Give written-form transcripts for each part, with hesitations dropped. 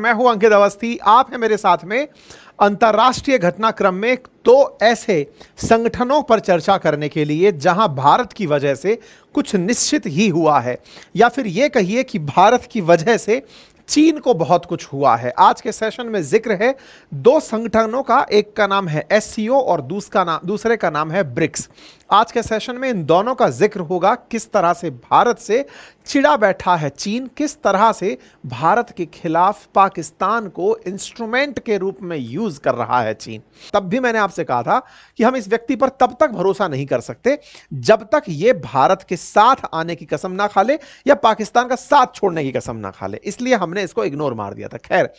मैं हूं अंकित अवस्थी, आप हैं मेरे साथ में अंतर्राष्ट्रीय घटनाक्रम में दो ऐसे संगठनों पर चर्चा करने के लिए जहां भारत की वजह से कुछ निश्चित ही हुआ है, या फिर यह कहिए कि भारत की वजह से चीन को बहुत कुछ हुआ है। आज के सेशन में जिक्र है दो संगठनों का, एक का नाम है एससीओ और दूसरे का नाम है ब्रिक्स। आज के सेशन में इन दोनों का जिक्र होगा, किस तरह से भारत से चिढ़ा बैठा है चीन, किस तरह से भारत के खिलाफ पाकिस्तान को इंस्ट्रूमेंट के रूप में यूज कर रहा है चीन। तब भी मैंने आपसे कहा था कि हम इस व्यक्ति पर तब तक भरोसा नहीं कर सकते जब तक ये भारत के साथ आने की कसम ना खा ले या पाकिस्तान का साथ छोड़ने की कसम ना खा ले, इसलिए हमने इसको इग्नोर मार दिया था। खैर,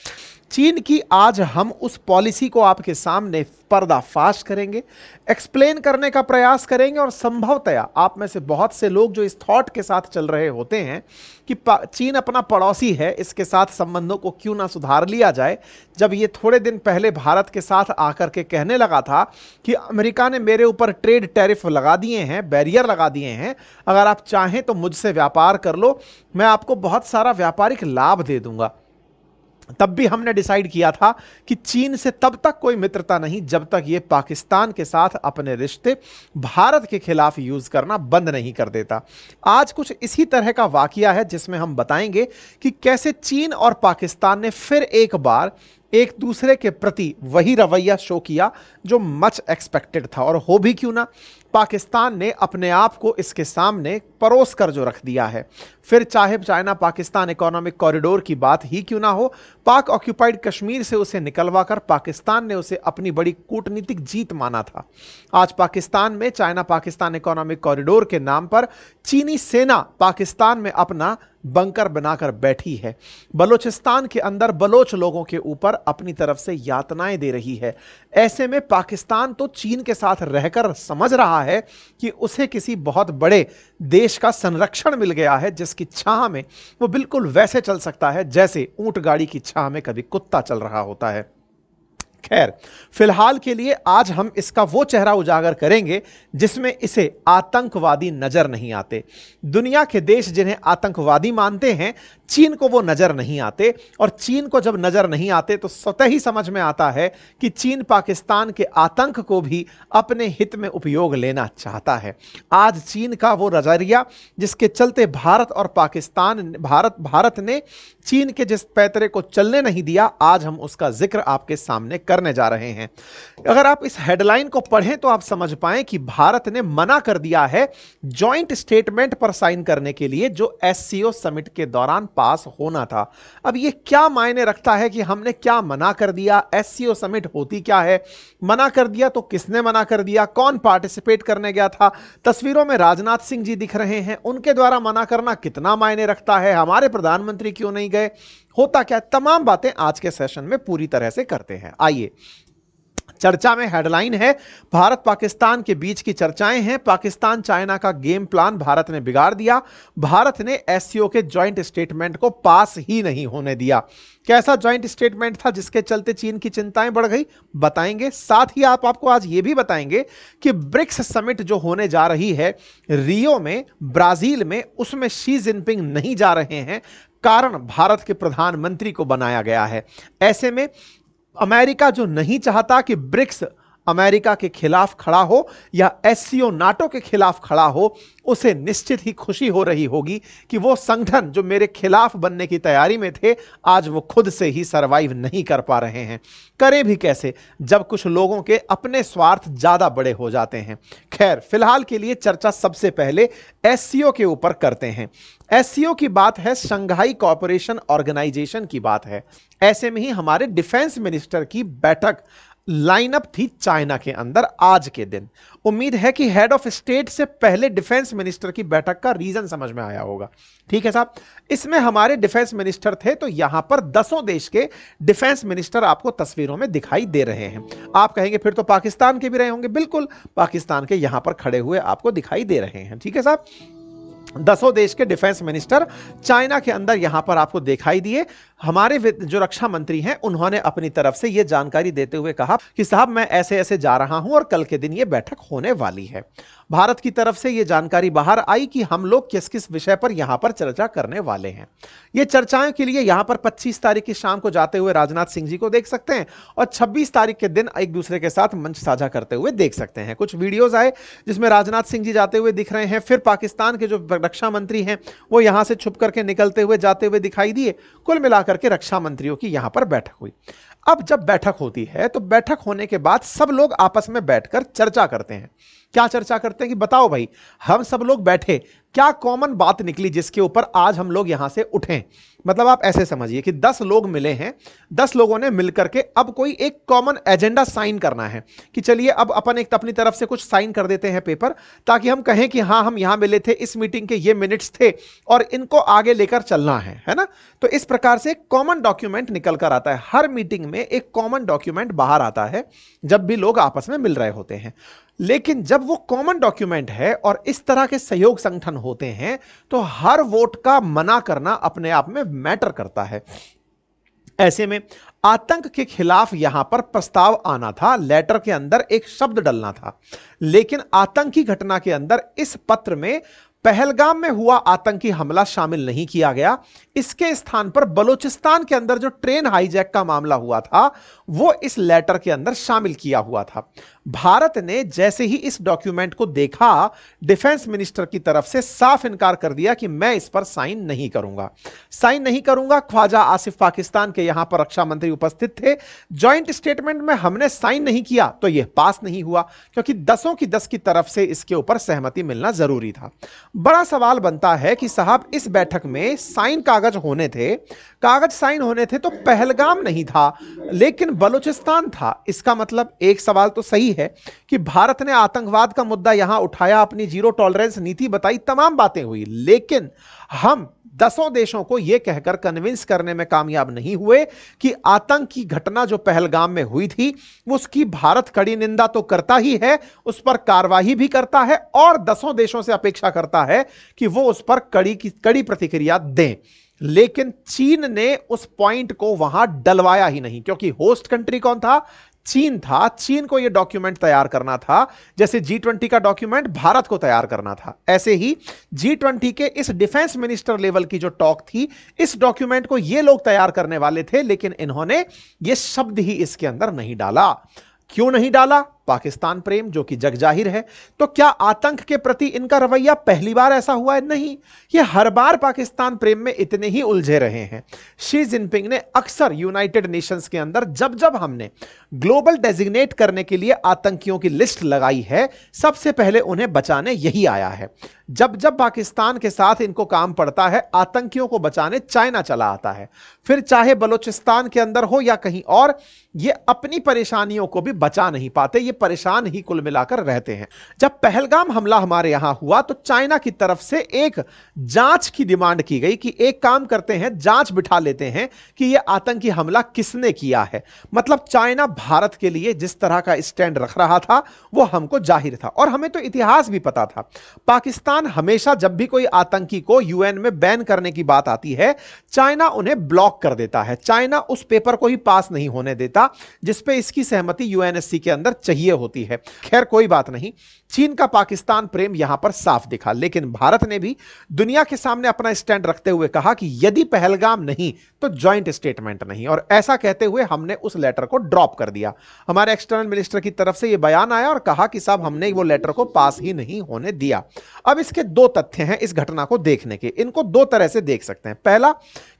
चीन की आज हम उस पॉलिसी को आपके सामने पर्दाफाश करेंगे, एक्सप्लेन करने का प्रयास करेंगे, और संभवतया आप में से बहुत से लोग जो इस थॉट के साथ चल रहे होते हैं कि चीन अपना पड़ोसी है, इसके साथ संबंधों को क्यों ना सुधार लिया जाए, जब ये थोड़े दिन पहले भारत के साथ आकर के कहने लगा था कि अमेरिका ने मेरे ऊपर ट्रेड टैरिफ लगा दिए हैं, बैरियर लगा दिए हैं, अगर आप चाहें तो मुझसे व्यापार कर लो, मैं आपको बहुत सारा व्यापारिक लाभ दे दूंगा। तब भी हमने डिसाइड किया था कि चीन से तब तक कोई मित्रता नहीं जब तक ये पाकिस्तान के साथ अपने रिश्ते भारत के खिलाफ यूज करना बंद नहीं कर देता। आज कुछ इसी तरह का वाकया है जिसमें हम बताएंगे कि कैसे चीन और पाकिस्तान ने फिर एक बार एक दूसरे के प्रति वही रवैया शो किया जो मच एक्सपेक्टेड था, और हो भी क्यों ना, पाकिस्तान ने अपने आप को इसके सामने परोस कर जो रख दिया है। फिर चाहे चाइना पाकिस्तान इकोनॉमिक कॉरिडोर की बात ही क्यों ना हो, पाक ऑक्यूपाइड कश्मीर से उसे निकलवा कर पाकिस्तान ने उसे अपनी बड़ी कूटनीतिक जीत माना था। आज पाकिस्तान में चाइना पाकिस्तान इकोनॉमिक कॉरिडोर के नाम पर चीनी सेना पाकिस्तान में अपना बंकर बनाकर बैठी है, बलूचिस्तान के अंदर बलोच लोगों के ऊपर अपनी तरफ से यातनाएं दे रही है। ऐसे में पाकिस्तान तो चीन के साथ रहकर समझ रहा है कि उसे किसी बहुत बड़े देश का संरक्षण मिल गया है जिसकी छाह में वो बिल्कुल वैसे चल सकता है जैसे ऊंट गाड़ी की छाह में कभी कुत्ता चल रहा होता है। खैर, फिलहाल के लिए आज हम इसका वो चेहरा उजागर करेंगे जिसमें इसे आतंकवादी नजर नहीं आते। दुनिया के देश जिन्हें आतंकवादी मानते हैं, चीन को वो नजर नहीं आते, और चीन को जब नजर नहीं आते तो स्वतः ही समझ में आता है कि चीन पाकिस्तान के आतंक को भी अपने हित में उपयोग लेना चाहता है। आज चीन का वो नजरिया जिसके चलते भारत ने चीन के जिस पैतरे को चलने नहीं दिया, आज हम उसका जिक्र आपके सामने करने जा रहे हैं। अगर आप इस हेडलाइन को पढ़ें तो आप समझ पाएं कि भारत ने मना कर दिया है जॉइंट स्टेटमेंट पर साइन करने के लिए जो एससीओ समिट के दौरान पास होना था। अब यह क्या मायने रखता है कि हमने क्या मना कर दिया? एससीओ समिट होती क्या है? मना कर दिया तो किसने मना कर दिया? कौन पार्टिसिपेट करने गया था? तस्वीरों में राजनाथ सिंह जी दिख रहे हैं, उनके द्वारा मना करना कितना मायने रखता है? हमारे प्रधानमंत्री क्यों नहीं गए? होता क्या? तमाम बातें आज के सेशन में पूरी तरह से करते हैं। आइए, चर्चा में हेडलाइन है भारत पाकिस्तान के बीच की चर्चाएं हैं, पाकिस्तान चाइना का गेम प्लान भारत ने बिगाड़ दिया, भारत ने एससीओ के जॉइंट स्टेटमेंट को पास ही नहीं होने दिया। कैसा जॉइंट स्टेटमेंट था जिसके चलते चीन की चिंताएं बढ़ गई, बताएंगे। साथ ही आपको आज यह भी बताएंगे कि ब्रिक्स समिट जो होने जा रही है रियो में, ब्राजील में, उसमें शी जिनपिंग नहीं जा रहे हैं, कारण भारत के प्रधानमंत्री को बनाया गया है। ऐसे में अमेरिका जो नहीं चाहता कि ब्रिक्स अमेरिका के खिलाफ खड़ा हो या एससीओ नाटो के खिलाफ खड़ा हो, उसे निश्चित ही खुशी हो रही होगी कि वो संगठन जो मेरे खिलाफ बनने की तैयारी में थे, आज वो खुद से ही सरवाइव नहीं कर पा रहे हैं। करें भी कैसे जब कुछ लोगों के अपने स्वार्थ ज्यादा बड़े हो जाते हैं। खैर, फिलहाल के लिए चर्चा सबसे पहले एससीओ के ऊपर करते हैं। एससीओ की बात है, शंघाई कोऑपरेशन ऑर्गेनाइजेशन की बात है। ऐसे में ही हमारे डिफेंस मिनिस्टर की बैठक लाइनअप थी चाइना के अंदर आज के दिन। उम्मीद है कि हेड ऑफ स्टेट से पहले डिफेंस मिनिस्टर की बैठक का रीजन समझ में आया होगा। ठीक है साहब, इसमें हमारे डिफेंस मिनिस्टर थे, तो यहां पर 10 देश के डिफेंस मिनिस्टर आपको तस्वीरों में दिखाई दे रहे हैं। आप कहेंगे फिर तो पाकिस्तान के भी रहे होंगे, बिल्कुल पाकिस्तान के यहां पर खड़े हुए आपको दिखाई दे रहे हैं। ठीक है साहब, 10 देश के डिफेंस मिनिस्टर चाइना के अंदर यहां पर आपको दिखाई दिए। हमारे जो रक्षा मंत्री हैं उन्होंने अपनी तरफ से यह जानकारी देते हुए कहा कि साहब मैं ऐसे ऐसे जा रहा हूं और कल के दिन यह बैठक होने वाली है। भारत की तरफ से यह जानकारी बाहर आई कि हम लोग किस किस विषय पर यहां पर चर्चा करने वाले हैं। ये चर्चाओं के लिए यहां पर 25 तारीख की शाम को जाते हुए राजनाथ सिंह जी को देख सकते हैं और 26 तारीख के दिन एक दूसरे के साथ मंच साझा करते हुए देख सकते हैं। कुछ वीडियोस आए जिसमें राजनाथ सिंह जी जाते हुए दिख रहे हैं, फिर पाकिस्तान के जो रक्षा मंत्री हैं वो यहां से छुप करके निकलते हुए जाते हुए दिखाई दिए। कुल मिलाकर के रक्षा मंत्रियों की यहां पर बैठक हुई। अब जब बैठक होती है तो बैठक होने के बाद सब लोग आपस में बैठकर चर्चा करते हैं। क्या चर्चा करते हैं कि बताओ भाई, हम सब लोग बैठे, क्या कॉमन बात निकली जिसके ऊपर आज हम लोग यहां से उठें। मतलब आप ऐसे समझिए कि 10 लोग मिले हैं, 10 लोगों ने मिलकर के अब कोई एक कॉमन एजेंडा साइन करना है कि चलिए अब अपन एक अपनी तरफ से कुछ साइन कर देते हैं पेपर, ताकि हम कहें कि हाँ हम यहां मिले थे, इस मीटिंग के ये मिनट्स थे और इनको आगे लेकर चलना है ना। तो इस प्रकार से एक कॉमन डॉक्यूमेंट निकल कर आता है। हर मीटिंग में एक कॉमन डॉक्यूमेंट बाहर आता है जब भी लोग आपस में मिल रहे होते हैं। लेकिन जब वो कॉमन डॉक्यूमेंट है और इस तरह के सहयोग संगठन होते हैं तो हर वोट का मना करना अपने आप में मैटर करता है। ऐसे में आतंक के खिलाफ यहां पर प्रस्ताव आना था, लेटर के अंदर एक शब्द डलना था, लेकिन आतंकी घटना के अंदर इस पत्र में पहलगाम में हुआ आतंकी हमला शामिल नहीं किया गया। इसके स्थान पर बलूचिस्तान के अंदर जो ट्रेन हाईजैक का मामला हुआ था वो इस लेटर के अंदर शामिल किया हुआ था। भारत ने जैसे ही इस डॉक्यूमेंट को देखा, डिफेंस मिनिस्टर की तरफ से साफ इनकार कर दिया कि मैं इस पर साइन नहीं करूंगा, साइन नहीं करूंगा। ख्वाजा आसिफ पाकिस्तान के यहां पर रक्षा मंत्री उपस्थित थे। जॉइंट स्टेटमेंट में हमने साइन नहीं किया तो यह पास नहीं हुआ, क्योंकि 10 की 10 की तरफ से इसके ऊपर सहमति मिलना जरूरी था। बड़ा सवाल बनता है कि साहब इस बैठक में साइन कागज होने थे, कागज साइन होने थे तो पहलगाम नहीं था लेकिन बलूचिस्तान था। इसका मतलब एक सवाल तो सही है कि भारत ने आतंकवाद का मुद्दा यहां उठाया, अपनी जीरो टॉलरेंस नीति बताई, तमाम बातें हुई, लेकिन हम 10 देशों को यह कहकर कन्विंस करने में कामयाब नहीं हुए कि आतंक की घटना जो पहलगाम में हुई थी उसकी भारत कड़ी निंदा तो करता ही है, उस पर कार्रवाई भी करता है और 10 देशों से अपेक्षा करता है कि वो उस पर कड़ी प्रतिक्रिया दें। लेकिन चीन ने उस पॉइंट को वहां डलवाया ही नहीं, क्योंकि होस्ट कंट्री कौन था? चीन था। चीन को यह डॉक्यूमेंट तैयार करना था, जैसे G20 का डॉक्यूमेंट भारत को तैयार करना था, ऐसे ही G20 के इस डिफेंस मिनिस्टर लेवल की जो टॉक थी, इस डॉक्यूमेंट को ये लोग तैयार करने वाले थे, लेकिन इन्होंने ये शब्द ही इसके अंदर नहीं डाला। क्यों नहीं डाला? पाकिस्तान प्रेम, जो कि जग जाहिर है। तो क्या आतंक के प्रति इनका रवैया पहली बार ऐसा हुआ है? नहीं, ये हर बार पाकिस्तान प्रेम में इतने ही उलझे रहे हैं। शी जिनपिंग ने अक्सर यूनाइटेड नेशंस के अंदर जब जब हमने ग्लोबल डेजिग्नेट करने के लिए आतंकियों की लिस्ट लगाई है, सबसे पहले उन्हें बचाने यही आया है। जब जब पाकिस्तान के साथ इनको काम पड़ता है, आतंकियों को बचाने चाइना चला आता है। फिर चाहे बलूचिस्तान के अंदर हो या कहीं और, ये अपनी परेशानियों को भी बचा नहीं पाते, ये परेशान ही कुल मिलाकर रहते हैं। जब पहलगाम हमला हमारे यहां हुआ तो चाइना की तरफ से एक जांच की डिमांड की गई कि एक काम करते हैं, जांच बिठा लेते हैं कि यह आतंकी हमला किसने किया है। मतलब चाइना भारत के लिए जिस तरह का स्टैंड रख रहा था वो हमको जाहिर था, और हमें तो इतिहास भी पता था। पाकिस्तान हमेशा जब भी कोई आतंकी को यूएन में बैन करने की बात आती है, चाइना उन्हें ब्लॉक कर देता है। चाइना उस पेपर को ही पास नहीं होने देता जिसपे इसकी सहमति यूएनएससी के अंदर चाहिए होती है। खैर कोई बात नहीं, चीन का पाकिस्तान प्रेम यहां पर साफ दिखा, लेकिन भारत ने भी दुनिया के सामने अपना स्टैंड रखते हुए कहा कि यदि पहलगाम नहीं तो जॉइंट स्टेटमेंट नहीं, और ऐसा कहते हुए हमने उस लेटर को ड्रॉप कर दिया। हमारे एक्सटर्नल मिनिस्टर की तरफ से यह बयान आया और कहा कि साहब हमने वो लेटर को पास ही नहीं होने दिया। अब इसके 2 तथ्य हैं इस घटना को देखने के, इनको 2 तरह से देख सकते हैं। पहला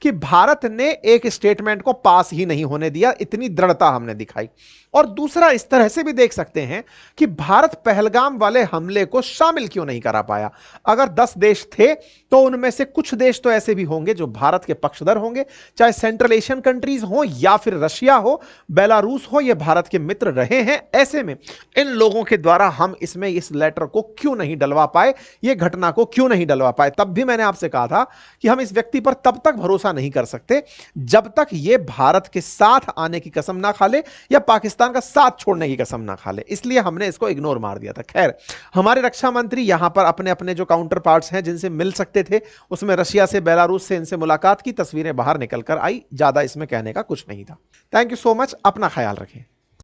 कि भारत ने एक स्टेटमेंट को पास ही नहीं होने दिया, इतनी दृढ़ता हमने दिखाई, और दूसरा इस तरह से भी देख सकते हैं कि भारत पहलगाम वाले हमले को शामिल क्यों नहीं करा पाया। अगर 10 देश थे तो उनमें से कुछ देश तो ऐसे भी होंगे जो भारत के पक्षधर होंगे, चाहे सेंट्रल एशियन कंट्रीज हो या फिर रशिया हो, बेलारूस हो, ये भारत के मित्र रहे हैं। ऐसे में इन लोगों के द्वारा हम इसमें इस लेटर को क्यों नहीं डलवा पाए, ये घटना को क्यों नहीं डलवा पाए। तब भी मैंने आपसे कहा था कि हम इस व्यक्ति पर तब तक भरोसा नहीं कर सकते जब तक ये भारत के साथ आने की कसम ना खा ले या पाकिस्तान का साथ छोड़ने की कसम ना खा ले, इसलिए हमने इसको इग्नोर मार दिया था। खैर, हमारे रक्षा मंत्री यहां पर अपने अपने जो काउंटर पार्ट्स हैं जिनसे मिल सकते थे, उसमें रशिया से, बेलारूस से इनसे मुलाकात की तस्वीरें बाहर निकल कर आई। ज्यादा इसमें कहने का कुछ नहीं था। थैंक यू सो मच, अपना ख्याल रखें।